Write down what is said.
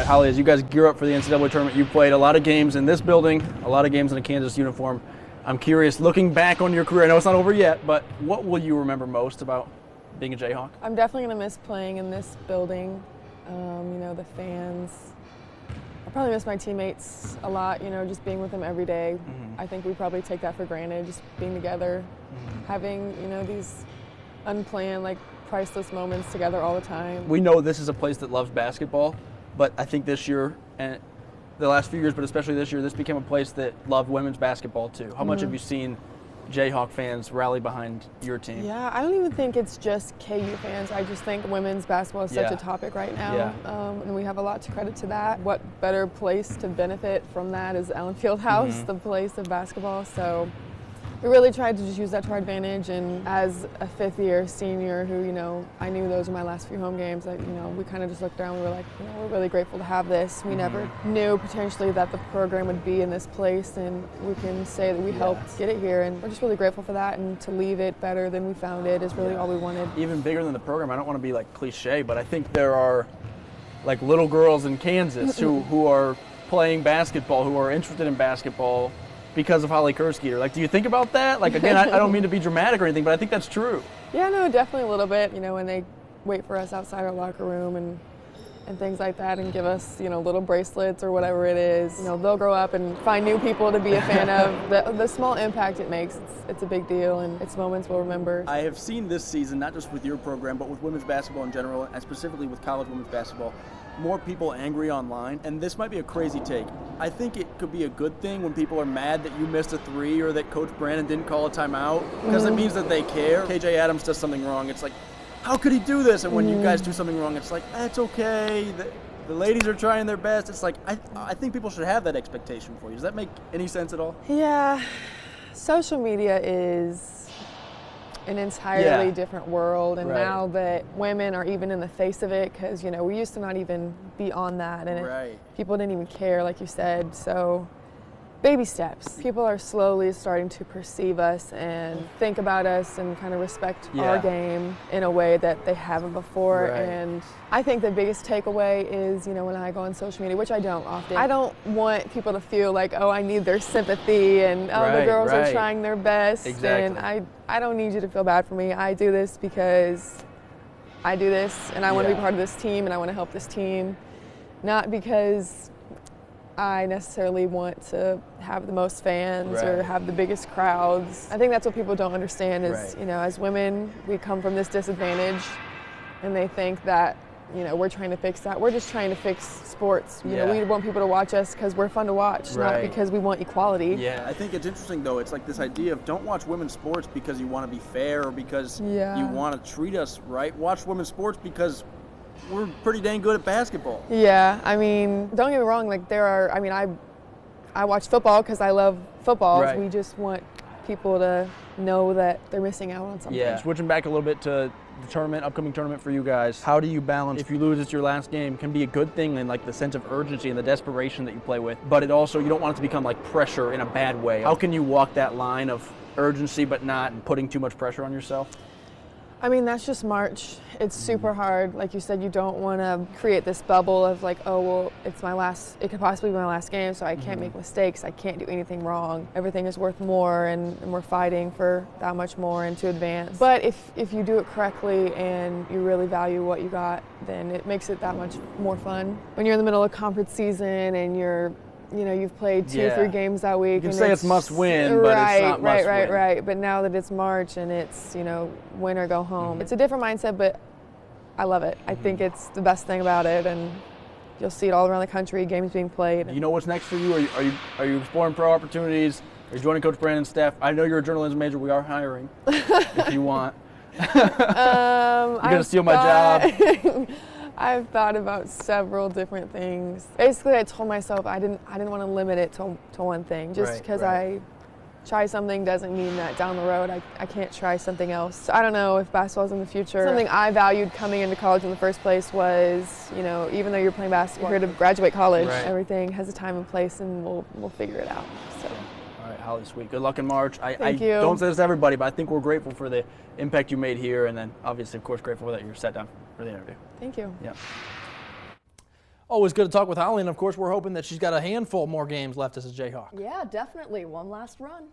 right, Holly, as you guys gear up for the NCAA tournament, you played a lot of games in this building, a lot of games in a Kansas uniform. I'm curious, looking back on your career, I know it's not over yet, but what will you remember most about being a Jayhawk? I'm definitely going to miss playing in this building. The fans. I probably miss my teammates a lot, just being with them every day. I think we probably take that for granted, just being together, having, these unplanned, priceless moments together all the time. We know this is a place that loves basketball, but I think this year, and the last few years, but especially this year, this became a place that loved women's basketball too. How much have you seen Jayhawk fans rally behind your team? Yeah, I don't even think it's just KU fans. I just think women's basketball is such a topic right now, and we have a lot to credit to that. What better place to benefit from that is Allen Fieldhouse, the place of basketball. So we really tried to just use that to our advantage, and as a fifth-year senior who, I knew those were my last few home games, we kind of just looked around and we were like, we're really grateful to have this. We never knew potentially that the program would be in this place, and we can say that we helped get it here, and we're just really grateful for that, and to leave it better than we found it is really all we wanted. Even bigger than the program, I don't want to be cliche, but I think there are little girls in Kansas who are playing basketball, who are interested in basketball, because of Holly Kersgieter. Do you think about that? Again, I don't mean to be dramatic or anything, but I think that's true. Yeah, no, definitely a little bit. When they wait for us outside our locker room and things like that and give us, little bracelets or whatever it is, they'll grow up and find new people to be a fan of. The small impact it makes, it's a big deal, and it's moments we'll remember. I have seen this season, not just with your program, but with women's basketball in general, and specifically with college women's basketball, more people angry online, and this might be a crazy take. I think it could be a good thing when people are mad that you missed a three or that Coach Brandon didn't call a timeout, because it means that they care. KJ Adams does something wrong, it's like, how could he do this? And when you guys do something wrong, it's like, it's okay. The ladies are trying their best. It's like, I think people should have that expectation for you. Does that make any sense at all? Yeah, social media is an entirely different world, and now that women are even in the face of it, because we used to not even be on that, and people didn't even care, like you said. So baby steps. People are slowly starting to perceive us and think about us and kind of respect our game in a way that they haven't before. And I think the biggest takeaway is, when I go on social media, which I don't often, I don't want people to feel like, oh, I need their sympathy and, oh, the girls are trying their best. And I don't need you to feel bad for me. I do this because I do this, and I want to be part of this team, and I want to help this team, not because I necessarily want to have the most fans or have the biggest crowds. I think that's what people don't understand is, as women, we come from this disadvantage, and they think that, we're trying to fix that. We're just trying to fix sports. We want people to watch us because we're fun to watch, not because we want equality. Yeah, I think it's interesting, though. It's like this idea of don't watch women's sports because you want to be fair or because you want to treat us right. Watch women's sports because we're pretty dang good at basketball. Yeah, don't get me wrong, I watch football because I love football. We just want people to know that they're missing out on something. Yeah, switching back a little bit to the tournament, upcoming tournament for you guys, how do you balance, if you lose, it's your last game, can be a good thing and the sense of urgency and the desperation that you play with, but it also, you don't want it to become pressure in a bad way. How can you walk that line of urgency but not putting too much pressure on yourself? That's just March. It's super hard. Like you said, you don't want to create this bubble of oh, well, it could possibly be my last game, so I can't make mistakes. I can't do anything wrong. Everything is worth more, and we're fighting for that much more and to advance. But if you do it correctly and you really value what you got, then it makes it that much more fun. When you're in the middle of conference season and you've played 2-3 games that week. You can say it's must win, but it's not must win. Right. But now that it's March and it's, win or go home, it's a different mindset, but I love it. I think it's the best thing about it, and you'll see it all around the country, games being played. You know what's next for you? Are you exploring pro opportunities? Are you joining Coach Brandon's staff? I know you're a journalism major. We are hiring if you want. You're going to steal my job. I've thought about several different things. Basically, I told myself I didn't want to limit it to one thing. Just because I try something doesn't mean that down the road I can't try something else. So I don't know if basketball's in the future. Something I valued coming into college in the first place was, even though you're playing basketball, you're here to graduate college. Everything has a time and place, and we'll figure it out. So. All right, Holly, sweet. Good luck in March. Thank you. Don't say this to everybody, but I think we're grateful for the impact you made here, and then obviously, of course, grateful that you're sat down for the interview. Thank you. Yeah. Always good to talk with Holly, and of course we're hoping that she's got a handful more games left as a Jayhawk. Yeah, definitely. One last run.